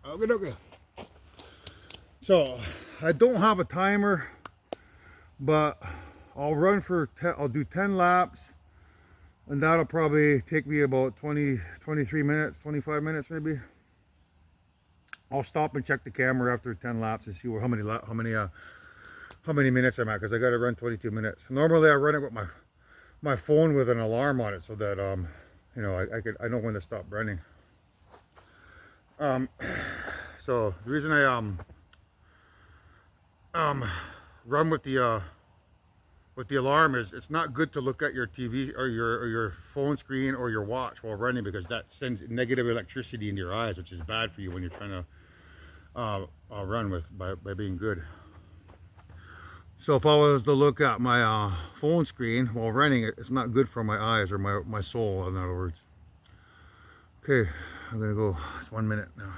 Okay, okay. So I don't have a timer, but I'll run for I'll do 10 laps, and that'll probably take me about 20, 23 minutes, 25 minutes maybe. I'll stop and check the camera after 10 laps and see how many minutes I'm at, because I got to run 22 minutes. Normally I run it with my phone with an alarm on it so that you know, I know when to stop running. So the reason I run with the alarm is it's not good to look at your TV or your phone screen or your watch while running, because that sends negative electricity into your eyes, which is bad for you when you're trying to run by being good. So if I was to look at my phone screen while running, it's not good for my eyes or my soul, in other words. Okay, I'm gonna go. It's 1 minute now.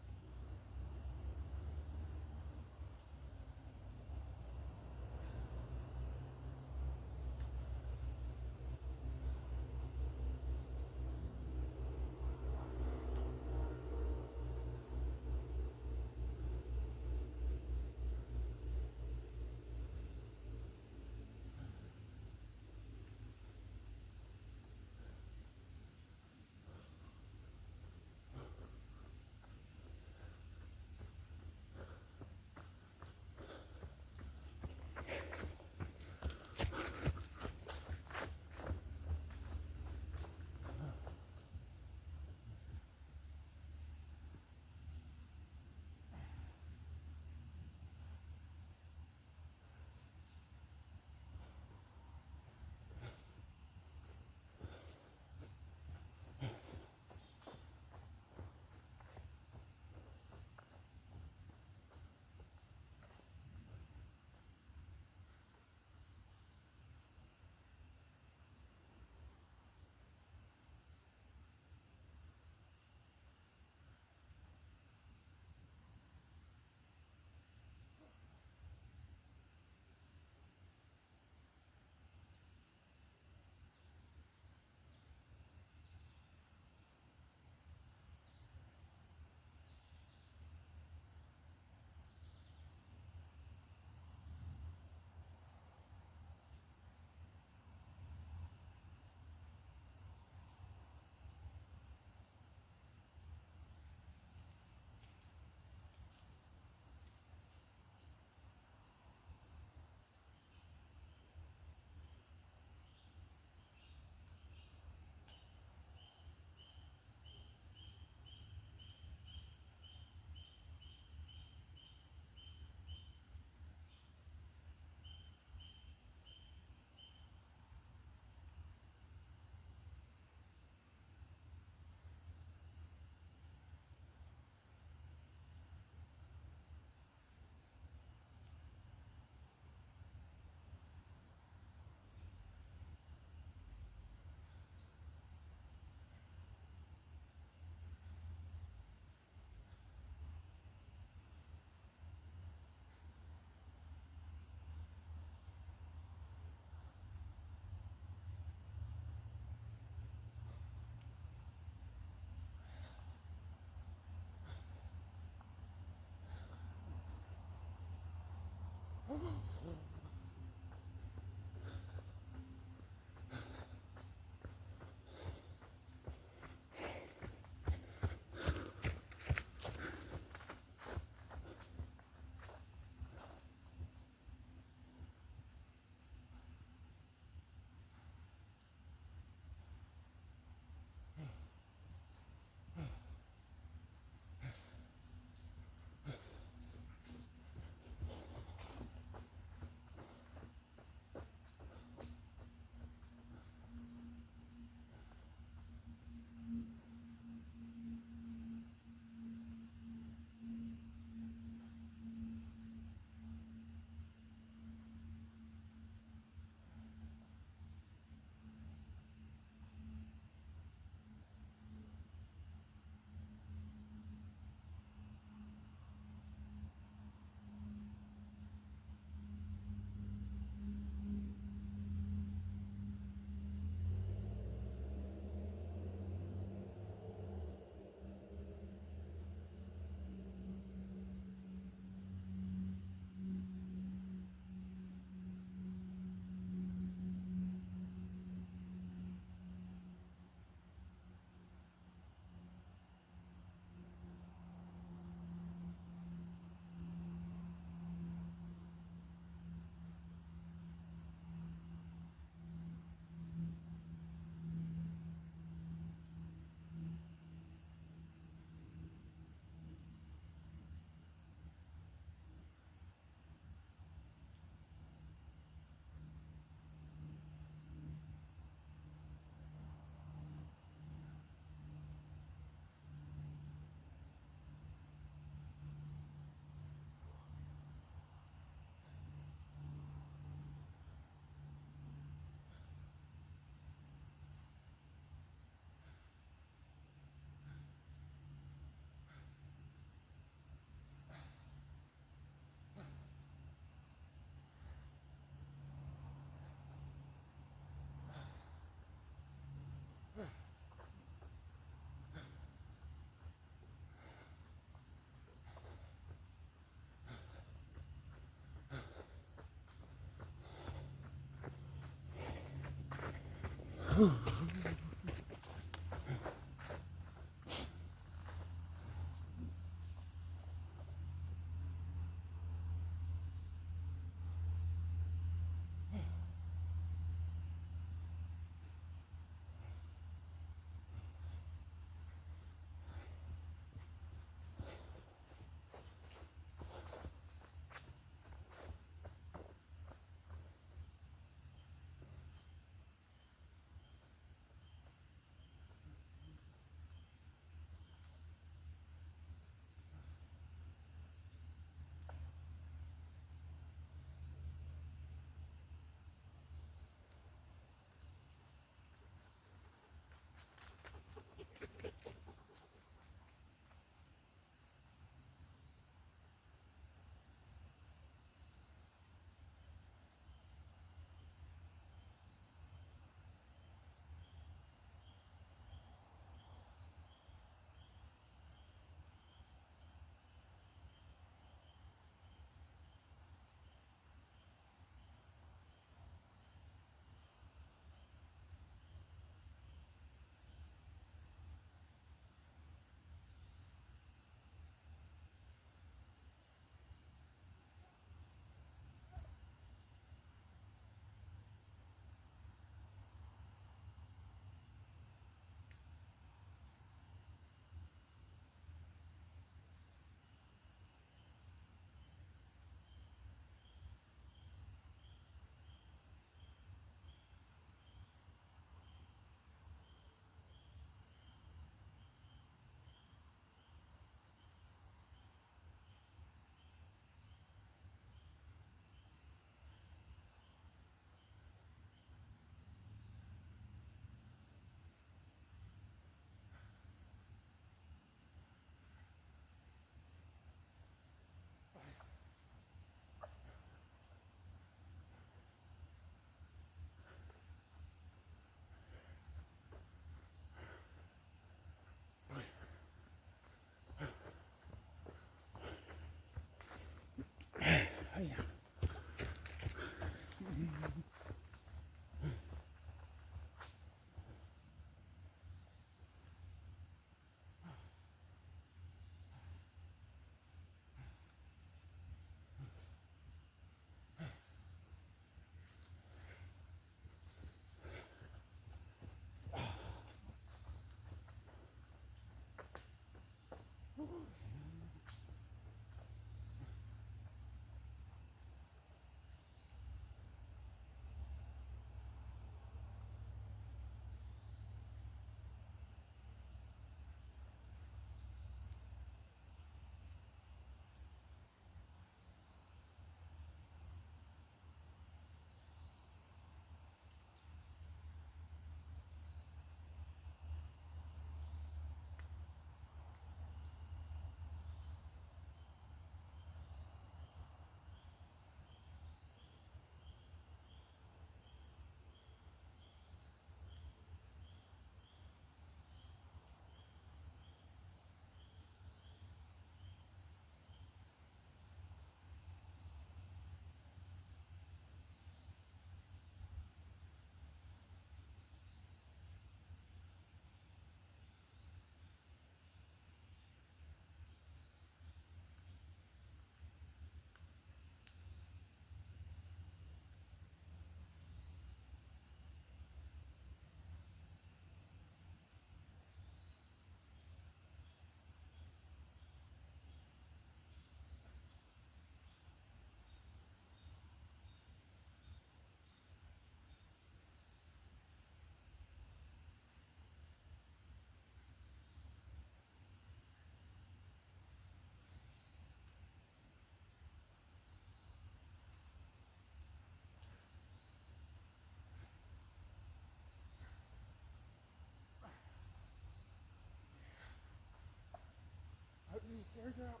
Let me stairs out.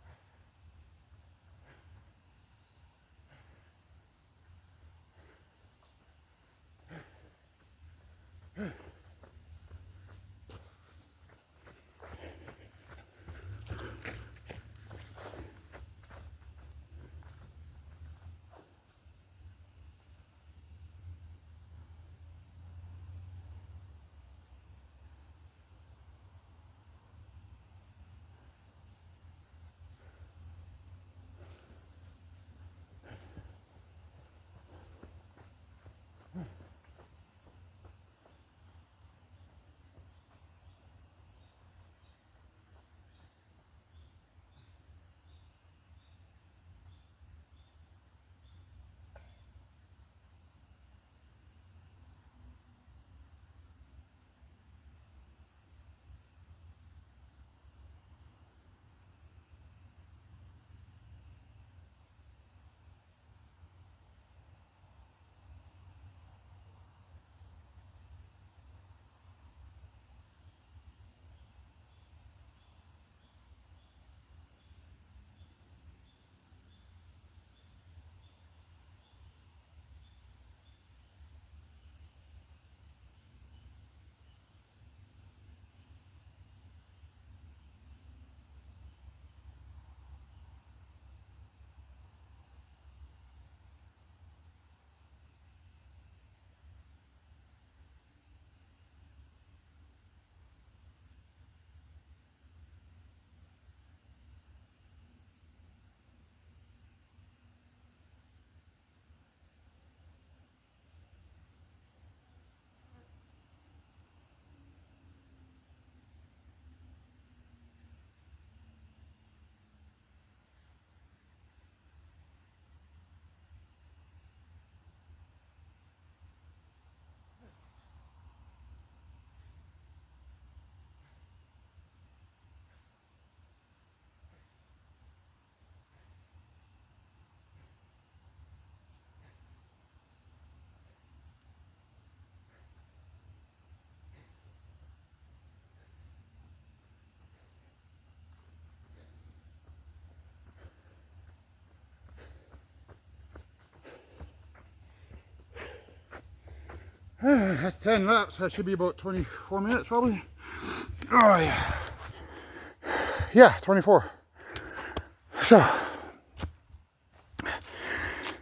That's 10 laps. That should be about 24 minutes probably. Oh yeah. Yeah, 24. So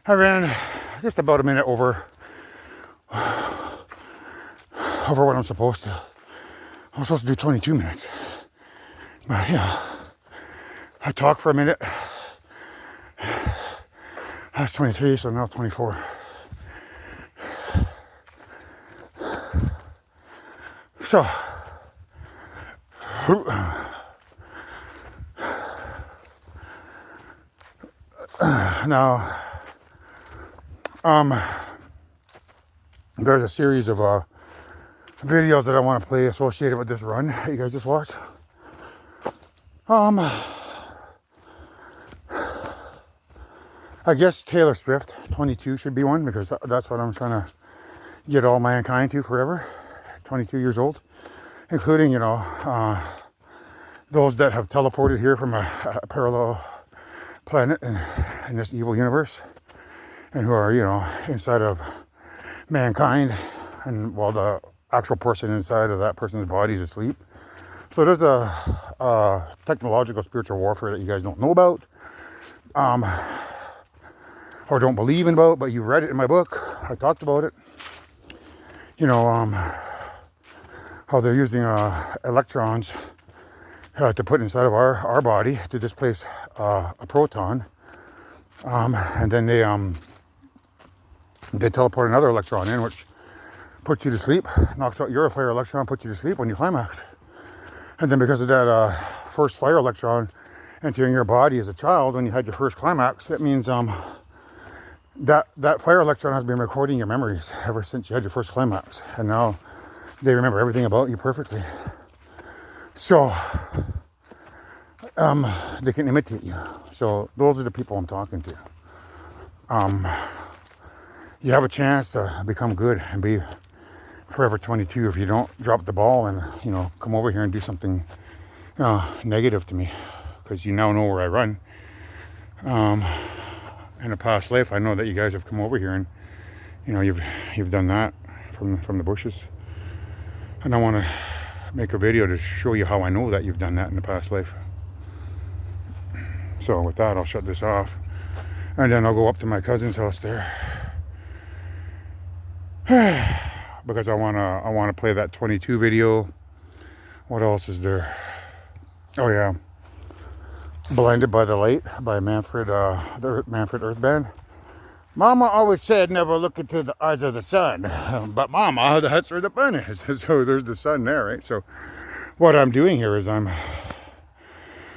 I ran just about a minute over what I'm supposed to. I'm supposed to do 22 minutes. But yeah, I talked for a minute. That's 23, so now 24. So now there's a series of videos that I want to play associated with this run that you guys just watched. I guess Taylor Swift 22 should be one, because that's what I'm trying to get all mankind to forever. 22 years old, including, you know, those that have teleported here from a parallel planet in this evil universe, and who are, you know, inside of mankind, and while the actual person inside of that person's body is asleep. So there's a technological spiritual warfare that you guys don't know about, or don't believe in about, but you've read it in my book. I talked about it. You know, how they're using electrons to put inside of our body to displace a proton, and then they teleport another electron in, which puts you to sleep, knocks out your fire electron, puts you to sleep when you climax. And then because of that first fire electron entering your body as a child when you had your first climax, that means that fire electron has been recording your memories ever since you had your first climax, and now they remember everything about you perfectly. So they can imitate you. So those are the people I'm talking to. You have a chance to become good and be forever 22 if you don't drop the ball and, you know, come over here and do something negative to me, because you now know where I run. In a past life, I know that you guys have come over here and, you know, you've done that from the bushes, and I want to make a video to show you how I know that you've done that in the past life. So with that, I'll shut this off, and then I'll go up to my cousin's house there, because I wanna play that 22 video. What else is there? Oh yeah, Blinded by the Light by Manfred, the Manfred Earth Band. Mama always said never look into the eyes of the sun, but Mama, that's where the fun is. So there's the sun there, right? So what I'm doing here is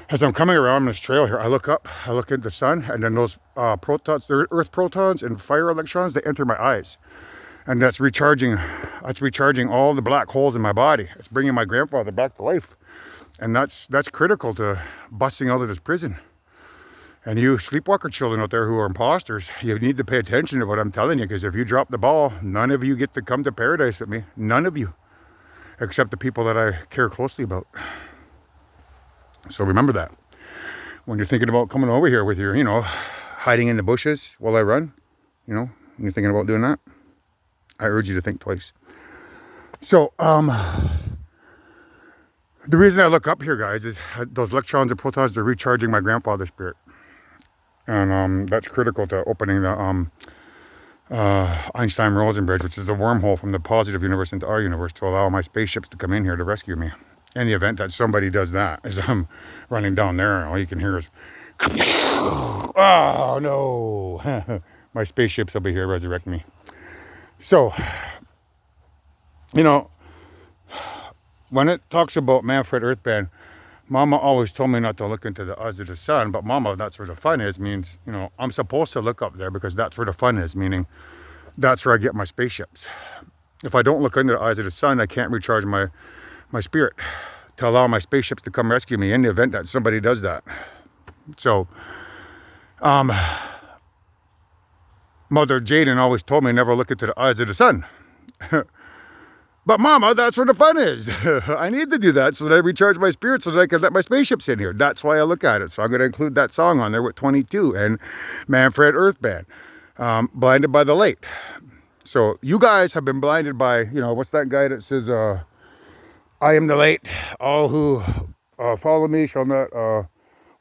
as I'm coming around this trail here, I look up, I look at the sun, and then those protons, the earth protons and fire electrons, they enter my eyes, and that's recharging all the black holes in my body. It's bringing my grandfather back to life. And that's critical to busting out of this prison. And you sleepwalker children out there who are imposters, you need to pay attention to what I'm telling you, because if you drop the ball, none of you get to come to paradise with me. None of you. Except the people that I care closely about. So remember that. When you're thinking about coming over here with your, you know, hiding in the bushes while I run, you know, when you're thinking about doing that, I urge you to think twice. So, the reason I look up here, guys, is those electrons and protons, they're recharging my grandfather's spirit. And that's critical to opening the Einstein-Rosen bridge, which is the wormhole from the positive universe into our universe, to allow my spaceships to come in here to rescue me. In the event that somebody does that, as I'm running down there, and all you can hear is, oh no, my spaceships will be here to resurrect me. So, you know, when it talks about Manfred Earth Band, Mama always told me not to look into the eyes of the sun, but Mama, that's where the fun is, means, you know, I'm supposed to look up there because that's where the fun is, meaning that's where I get my spaceships. If I don't look into the eyes of the sun, I can't recharge my spirit to allow my spaceships to come rescue me in the event that somebody does that. So, Mother Jaden always told me never look into the eyes of the sun. But Mama, that's where the fun is. I need to do that so that I recharge my spirit so that I can let my spaceships in here. That's why I look at it. So I'm going to include that song on there with 22 and Manfred Earth Band, Blinded by the Light. So you guys have been blinded by, you know, what's that guy that says, I am the light. All who follow me shall not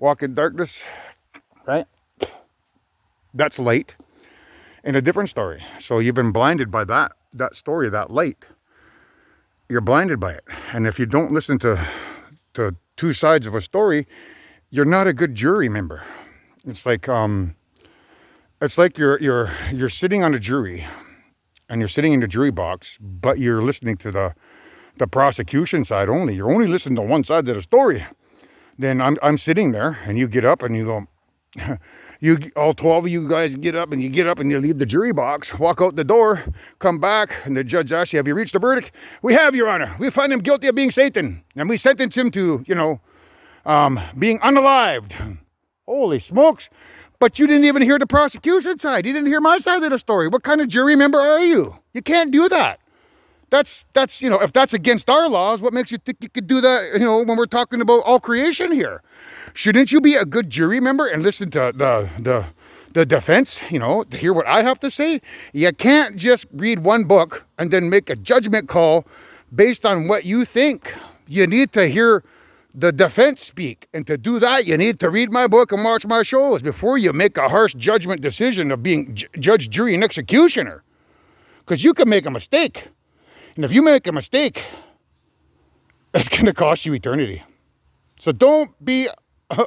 walk in darkness, right? That's light in a different story. So you've been blinded by that story, that light. You're blinded by it. And if you don't listen to two sides of a story, you're not a good jury member. It's like you're sitting on a jury, and you're sitting in the jury box, but you're listening to the prosecution side only. You're only listening to one side of the story. Then I'm sitting there, and you get up and you go, all 12 of you guys get up and you leave the jury box, walk out the door, come back, and the judge asks you, have you reached a verdict? We have, Your Honor. We find him guilty of being Satan, and we sentence him to, you know, being unalived. Holy smokes. But you didn't even hear the prosecution side. You didn't hear my side of the story. What kind of jury member are you? You can't do that. That's you know, if that's against our laws, what makes you think you could do that, you know, when we're talking about all creation here? Shouldn't you be a good jury member and listen to the defense, you know, to hear what I have to say? You can't just read one book and then make a judgment call based on what you think. You need to hear the defense speak. And to do that, you need to read my book and watch my shows before you make a harsh judgment decision of being judge, jury, and executioner. Because you can make a mistake. And if you make a mistake, it's going to cost you eternity. So don't be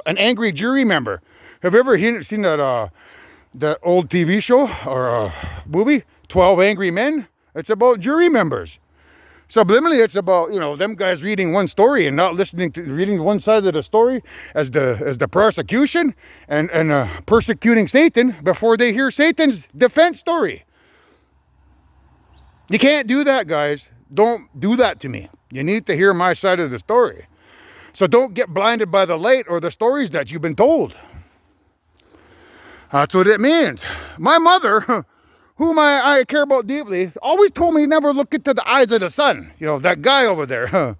an angry jury member. Have you ever seen that old TV show or movie, 12 Angry Men? It's about jury members. Subliminally, it's about, you know, them guys reading one story and not listening to reading one side of the story as the prosecution and persecuting Satan before they hear Satan's defense story. You can't do that, guys. Don't do that to me. You need to hear my side of the story. So don't get blinded by the light or the stories that you've been told. That's what it means. My mother, whom I care about deeply, always told me never look into the eyes of the sun. You know, that guy over there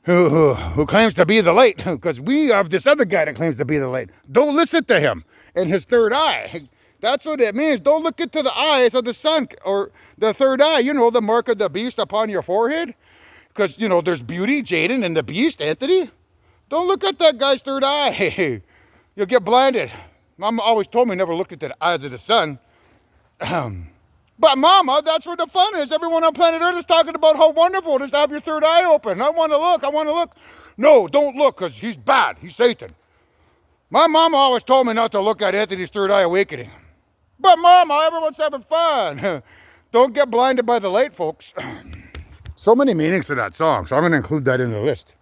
who claims to be the light, because we have this other guy that claims to be the light. Don't listen to him and his third eye. That's what it means. Don't look into the eyes of the sun or the third eye. You know, the mark of the beast upon your forehead. Because, you know, there's beauty, Jaden, and the beast, Anthony. Don't look at that guy's third eye. You'll get blinded. Mama always told me never look into the eyes of the sun. But Mama, that's where the fun is. Everyone on planet Earth is talking about how wonderful it is to have your third eye open. I want to look. No, don't look, because he's bad. He's Satan. My mama always told me not to look at Anthony's third eye awakening. But Mama, everyone's having fun. Don't get blinded by the light, folks. So many meanings to that song, so I'm going to include that in the list.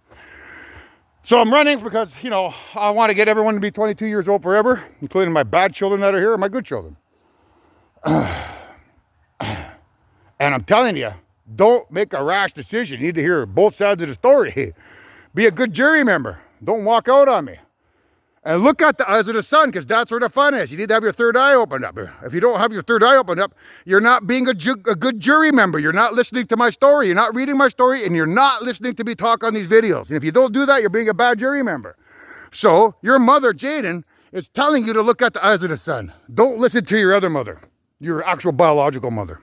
So I'm running because, you know, I want to get everyone to be 22 years old forever, including my bad children that are here and my good children. And I'm telling you, don't make a rash decision. You need to hear both sides of the story. Be a good jury member. Don't walk out on me. And look at the eyes of the sun, because that's where the fun is. You need to have your third eye opened up. If you don't have your third eye opened up, you're not being a good jury member. You're not listening to my story. You're not reading my story, and you're not listening to me talk on these videos. And if you don't do that, you're being a bad jury member. So your mother, Jaden, is telling you to look at the eyes of the sun. Don't listen to your other mother, your actual biological mother.